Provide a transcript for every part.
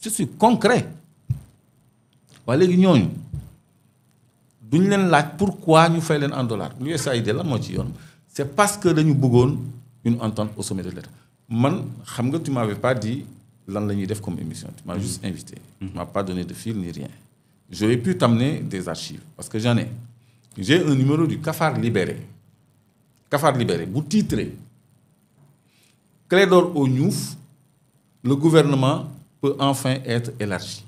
je suis concret waaye léegi ñooñu duñ leen laaj pourquoi ñu fay leen en dollars l'USAID lan moo ci yoon c'est parce que dañu bëggoon une entente au sommet de l'État man xam nga tu m'avais pas dit lan la ñuy def comme émission tu m'as juste invité tu m'as pas donné de fil ni rien j'aurais pu t'amener des archives parce que j'en ai j'ai un numéro du Cafard Libéré bu titré Clédor Ognouf le gouvernement peut enfin être élargi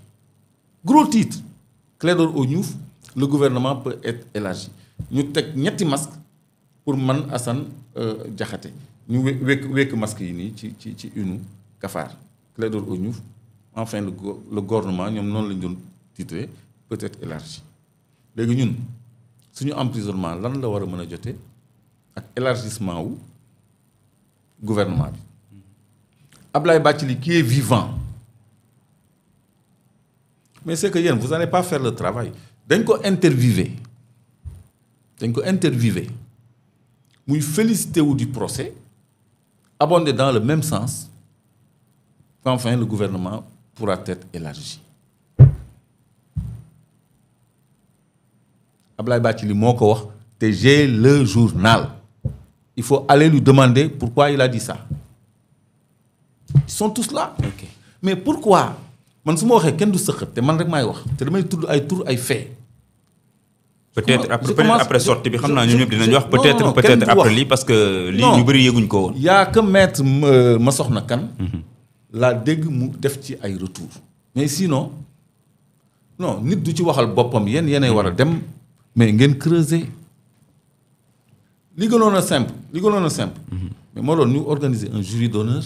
gros titre Clédor Ognouf le gouvernement peut être élargi ñu teg ñetti masque pour man Assane Diakhaté ñu wekk masque yi nii ci une Cafard Clédor Ognouf enfin le gouvernement ñoom noonu lañu doon titré peut être élargi léegi ñun suñu emprisonnement lan la war a mën a jotee ak élargissement wu gouvernement bi Ablaye Bathily qui est vivant mais c'est que yéen vous n'allez pas faire le travail dañ ko interviewé muy félicité wu du procès abondé dans le même sens qu'enfin le gouvernement pourra être élargi Ablaye Bathily moo ko wax te j'ai le journal il faut aller lui demander pourquoi il a dit ça ils sont tous là okay. Mais pourquoi man su ma waxee kenn du sëqat te man rek maay wax te damay tudd ay tur ay faits peut-être après sortie bi xam naa ñun ñëpp dinañ wax peut-être après lii parce que lii ñu bëri yëguñ ko woon y a que maître Massokhna Kane laa dégg mu def ci ay retour mais sinon non nit du ci waxal boppam yéenay war a dem mais ngeen creuser li gënoon a simple mais moo doon ñu organiser un jury d'honneur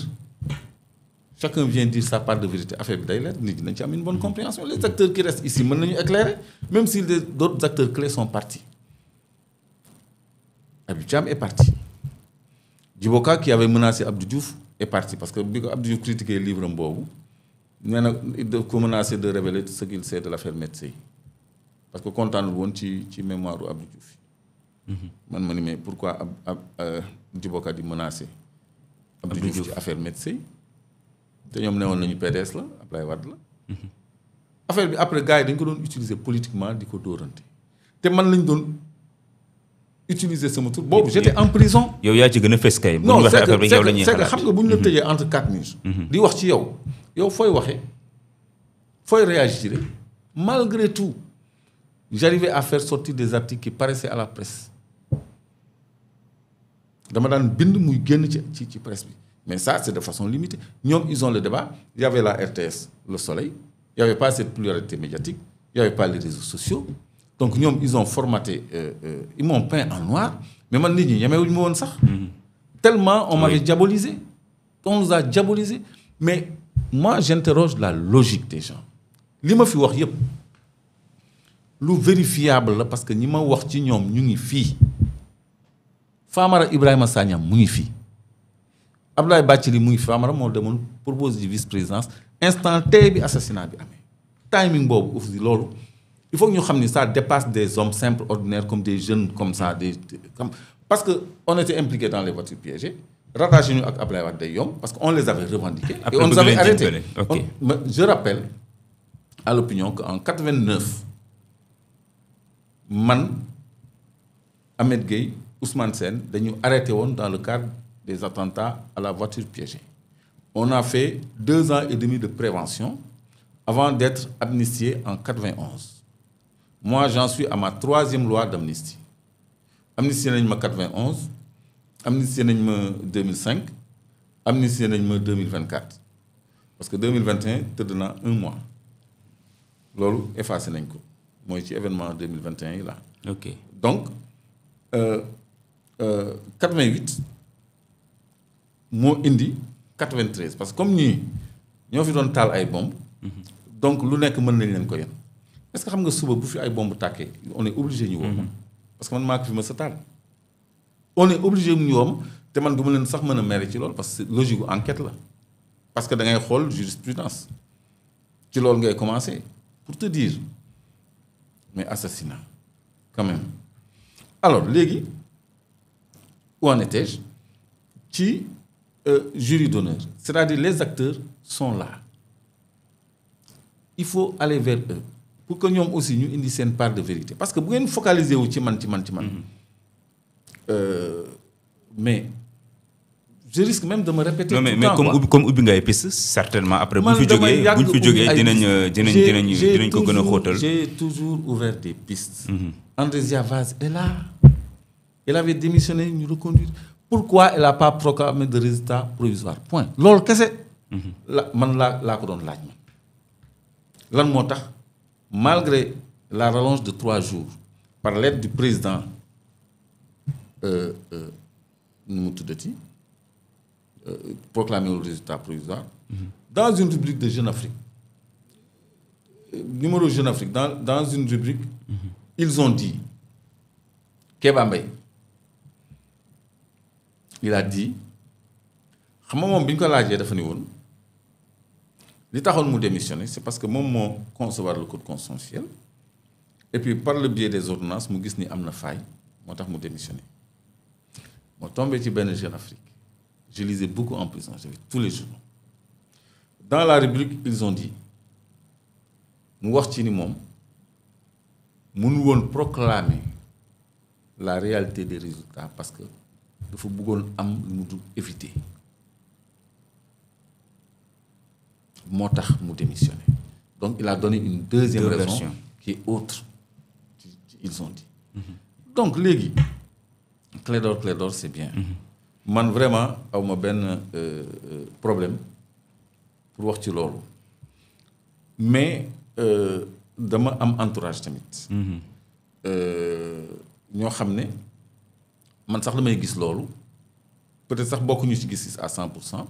chacun vient dire sa part de vérité affaire bi day leer nit ñi nañ ci am une bonne compréhension les acteurs qui restent ici mën nañu éclairer même si d'autres acteurs clés sont partis Habib Thiam est parti Djibo Ka qui avait menacé Abdou Diouf est parti parce que bi ko Abdou Diouf critiqué livre am boobu nee na il ko menacé de révéler ce qu'il sait de l'affaire Maître parce que kontaanul woon ci mémoire u Abdou Diouf man ma ni mais pourquoi Djibo Ka di menacé Abdou Diouf ci affaire Maître te ñoom newoon nañu PDS la Ablaye Wade la affaire bi après gars yi dañ ko doon utiliser politiquement di ko dóorante te man lañ doon utiliser sama tur boobu j'étais en prison. yow yaa ci gën a fës kay. non c'est que xam nga bu ñu la tëjee entre quatre murs. di wax ci yow fooy waxee fooy réagir malgré tout j'arrivais à faire sortir des articles qui paraissaient à la presse dama daan bind muy génn ci presse bi. Mais ça, c'est de façon limitée. Nous, ils ont le débat. Il y avait la RTS, Le Soleil. Il n'y avait pas cette pluralité médiatique. Il n'y avait pas les réseaux sociaux. Donc, nous, ils ont formaté, ils m'ont peint en noir. Mais moi, je ne sais pas. Tellement on m'avait diabolisé. On nous a diabolisé. Mais moi, j'interroge la logique des gens. Ce que je fais, c'est vérifiable parce que nous, nous sommes Famara Ibrahima Sagna, nous sommes Abdoulaye Bathily muy Famara moo demoon propose di vice-présidence instant tey bi assassinat bi amee timing boobu aussi loolu il faut que ñu xam ni ça dépasse des hommes simples ordinaires comme des jeunes comme ça parce que on était impliqués dans les voitures piégées rattaché ñu ak Abdoulaye Wade day yomb parce que on les avait revendiqués et on nous avait arrêtés. Okay. Je rappelle à l'opinion qu'en 89 man Ahmed Gueye Ousmane Sène dañu arrêté woon dans le cadre des attentats à la voiture piégée. On a fait 2 ans et demi de prévention avant d'être amnistié en 91. Moi, j'en suis à ma 3e loi d'amnistie. Amnistié nañ ma 91, amnistié nañ ma 2005, amnistié nañ ma 2024. Parce que 2021 tëdd na 1 mois. Loolu effacé nañ ko mooy ci événement 2021 yi là. OK. Donc 88 moo indi 93 parce que comme ñoo fi doon taal ay bombes. Donc lu nekk mën nañ leen ko yen est-ce que xam nga suba bu fi ay bombes tàkkee on est obligé ñu woo parce que man maa ko fi ma sa taal. On est obligé ñu woo te man du ma leen sax mën a mere ci loolu parce que logique enquête la parce que da ngay xool jurisprudence ci loolu ngay commencer pour te dire mais assassinat quand même. Alors léegi où en étais-je ci jury d'honneur c'est-à-dire les acteurs sont là il faut aller vers eux pour que ñoom aussi ñu indi seen part de vérité parce que bu ngeen focaliser wu ci man mais je risque même de me répéter. Non, mais comme ubbi ngay piste certainement après bu ñu fi jógee dinañ ko gën a xóotal. J'ai toujours ouvert des pistes. Andrésia Vaz est là. Elle avait démissionné ñu reconduire. Pourquoi elle n'a pas proclamé de résultat provisoire point. loolu kese. man laa ko doon laaj man. lan moo tax malgré la rallonge de 3 jours par l'aide du président nu mu tuddati proclamer le résultat provisoire. Dans une rubrique de Jeune Afrique numéro Jeune Afrique dans une rubrique. Ils ont dit Kéba Mbaye il a dit xam nga moom bi ñu ko laajee dafa ni woon li taxoon mu démissionner c'est parce que moom moo concevoir le code consensuel et puis par le biais des ordonnances mu gis ni am na faille moo tax mu démissionner moo tombé ci benn Jeune Afrique je lisais beaucoup en prison j'avais tous les jours dans la rubrique ils ont dit mu wax ci ni moom mënu woon proclamer la réalité des résultats parce que dafa bëggoon am lu mu dul éviter moo tax mu démissionné donc il a donné une deuxième raison qui est autre ils ont dit. Donc léegi Clédor c'est bien. man vraiment awma benn problème pour wax ci loolu mais dama am entourage tamit. ñoo xam ne man sax damay gis loolu peut-être sax bokkuñu ci gis à 100%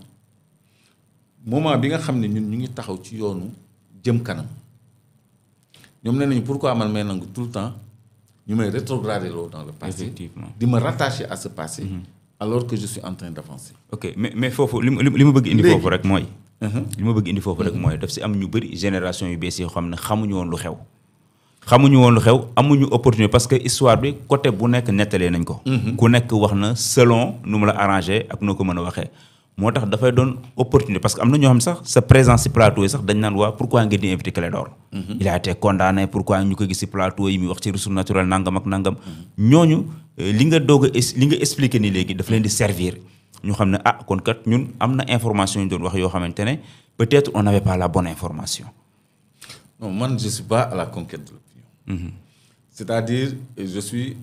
moment bi nga xam ne ñun ñu ngi taxaw ci yoonu jëm kanam ñoom nee nañu pourquoi man may nangu tout le temps ñu may rétrograder loolu dans le passé. Effectivement. di ma rattacher à ce passé. alors que je suis en train d'avancer. ok mais foofu li ma bëgg indi foofu rek mooy. li ma bëgg indi foofu rek mooy daf si am ñu bëri génération yu bees yoo xam ne xamuñu woon lu xew. amuñu opportunité parce que histoire bi côté bu nekk nettalee nañ ko. ku nekk wax na selon nu mu la arrangé ak noo ko mën a waxee. moo tax dafay doon opportunité parce que am na ñoo xam ne sax sa présence ci plateau yi sax dañ naan waa pourquoi ngeen di invité Clédor. il a été condamné pourquoi ñu ko gis ci plateau yi muy wax ci ressources naturelles nangam ak nangam. ñooñu li nga expliqué nii léegi daf leen di servir ñu xam ne kon kat ñun am na information yu doon wax yoo xamante ne peut-être on n'avait pas la bonne information. non man je suis pas à la conquête de l'opinion. C'est-à-dire je suis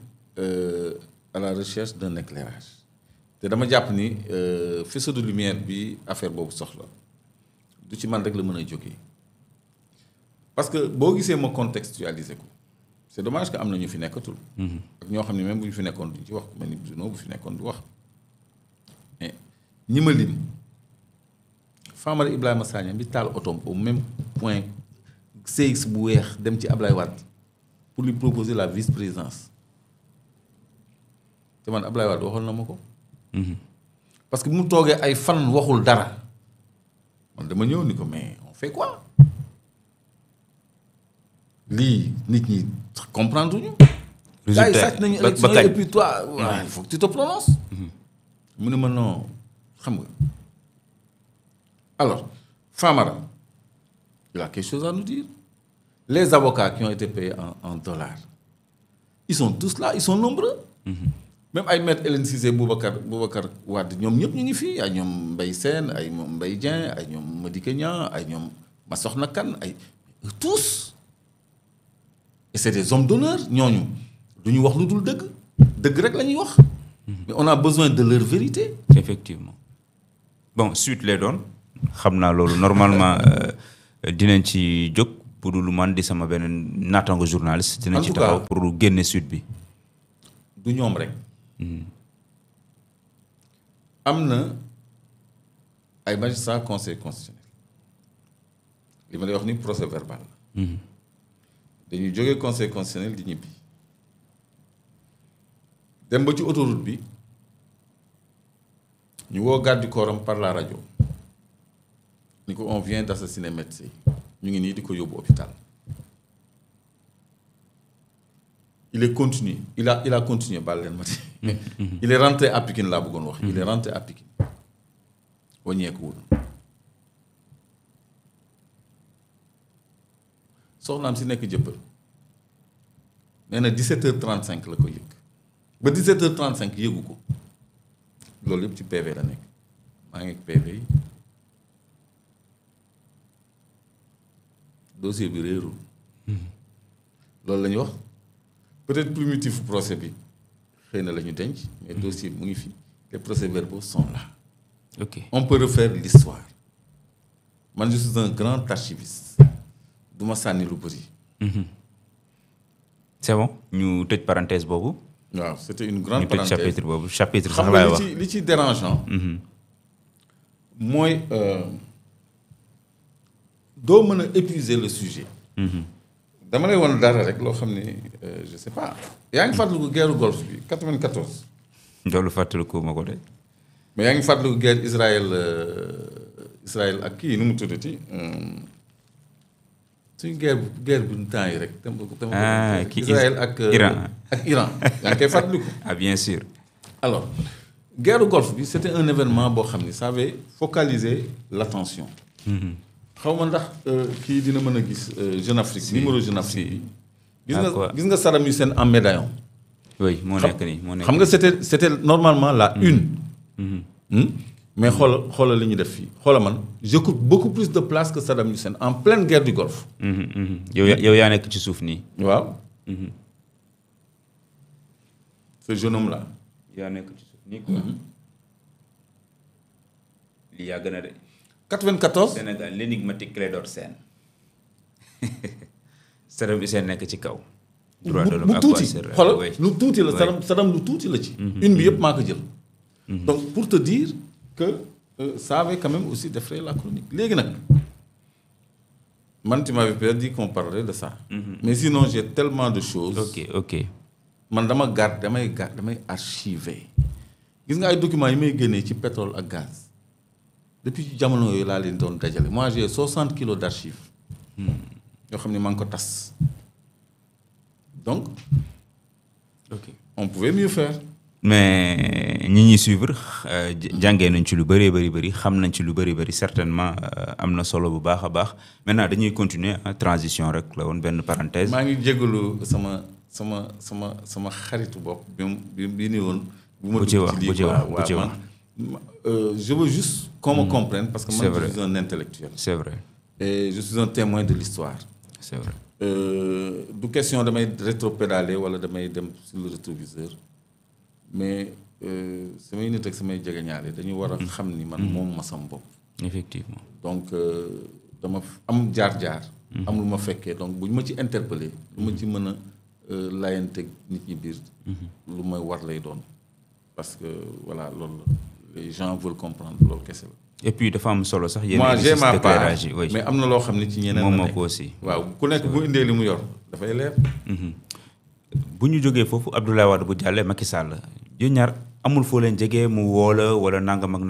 à la recherche d'un éclairage. te dama jàpp ni faisceau de lumière bi affaire boobu soxla du ci man rek la mën a jógee parce que boo gisee ma contextualiser ko c'est dommage que am na ñu fi nekkatul. ak ñoo xam ne même bu ñu fi nekkoon duñ ci wax ku mel ni Bruno bu fi nekkoon du wax mais ñi ma lim Famara Ibrahima Sagna bi taal otoom au même point CX bu weex dem ci Ablaye Wade pour lui proposer la vice-présidence te man Ablaye Wade waxoon na ma ko. parce que bu mu toogee ay fan waxul dara man dama ñëw ni ko mais on fait quoi lii nit ñi comprendre ñu. résultat yi sàcc nañu élection et puis toi il faut que tu te prononces. mu ne ma non xam nga alors Famara il a quelque chose à nous dire les avocats qui ont été payés en dollars ils sont tous là ils sont nombreux. même ay maître Hélène Cissé Boubacar Wade ñoom ñëpp ñu ngi fii ay ñoom Mbaye Sène ay ñoom Mbaye Dieng ay ñoom Madické Niang ay ñoom Massokhna Kane ay tous et c'est des hommes d'honneur ñooñu du ñu wax lu dul dëgg rek la ñuy wax. mais on a besoin de leur vérité. effectivement bon suite lay doon xam naa loolu normalement dinañ ci jóg pour lu man di sama beneen naataango journaliste. dinañ ci taxaw pour génne suite bi. du ñoom rek. am na ay magistrats conseil constitutionnel li ma lay wax ni procès verbal la. dañuy jógee conseil constitutionnel di ñibbi dem ba ci autoroute bi ñu woo garde du corps am par la rajo ni ko on vient d'assassiner médecin ñu ngi nii di ko yóbbu hôpital. il a continué baal leen ma il est rentré à Pikine laa bëggoon wax. il est rentré à Pikine wàññeekuwul soxnaam si nekk jëppal nee na 17h35 la ko yëg ba 17h35 yëgu ko loolu yëpp ci PV la nekk maa ngi ak PV yi dossier bi réerul loolu la ñuy wax peut-être primitif procès bi xëy na la ñu denc mais dossier bi mu ngi fi les procès-verbaux sont là. ok on peut refaire l'histoire man je suis un grand archiviste du ma sànni lu bëri. c'est bon ñu tëj parenthèse boobu. waaw c'était une grande ñu tëj parenthèse chapitre boobu chapitre sax xam laay nga wax. li ci dérangeant. mooy doo mën a épuiser le sujet. dama lay won dara rek loo xam ne je sais pas. yaa ngi fàttaliku guerre golfe bi 94. loolu fàttaliku ma ko de. mais yaa ngi fàttaliku guerre Israël ak kii nu mu tuddati suñu guerre bu temps yi rek. kii Israël ak Iran. ak Iran yaa ngi koy fàttaliku. ah bien sûr. alors guerre golfe bi c'était un événement boo xam ne ça avait focalisé l'attention. xaw ma ndax kii dina mën a gis Jeune Afrique numéro Jeune Afrique bi. gis nga Saddam Hussein en médaillon. oui moo nekk nii moo nekk xam nga c'était normalement la une. mais xoolal li ñu def fii xoolal man j'occupe beaucoup plus de place que Saddam Hussein en pleine guerre du Golfe. yow yaa nekk ci suuf nii. waaw. ce jeune homme là. yaa nekk ci suuf nii quoi. lii yaa gën a de. 94. Sénégal l'énigmatique Clédor Sène. Saddam Hussein nekk ci kaw. droit de l'homme lu tuuti xoolal lu tuuti la Saddam lu tuuti la ci. une bi yëpp maa ko jël. donc pour te dire que ça avait quand même aussi défrayé la chronique léegi nag man tu m'avais peut-être dit qu'on parlerait de ça. mais sinon j'ai tellement de choses. ok man damay archiver gis nga ay documents yi may génnee ci pétrole ak gaz depuis jamono yooyu laa leen doon dajale moi j'ai 60 kilos d'archives yoo xam ne maa ngi ko tas donc on pouvait mieux faire. mais ñi ñuy suivre jàngee nañ ci lu bëree bëri xam nañ ci lu bëri certainement am na solo bu baax a baax maintenant dañuy continuer transition rek la woon benn parenthèse. maa ngi jégalu sama xaritu bopp bi ni woon. bu ci wax je veux juste qu'on me comprenne parce que moi je suis un intellectuel. c'est vrai. et je suis un témoin de l'histoire. c'est vrai. du question damay rétropédaler wala damay dem sur le rétroviseur. mais samay nit ak samay jegeñaale dañu war a xam ni man moom ma sam bopp. effectivement. donc dama am jaar-jaar. am lu ma fekkee donc bu ñu ma ci interpeller lu ma ci mën a layanteeg nit ñi biir. lu may war lay doon. parce que voilà loolu les gens veulent comprendre loolu kese la. et puis dafa am solo sax. moi j'ai ma part mais am na loo xam ne ci ñeneen moom moo ko aussi. waaw ku nekk bu indee li mu yor dafay leer. bu ñu jógee foofu Abdoulaye Wade bu jàllee Macky Sall yéen ñaar amul foo leen jege mu woo la wala nangam ak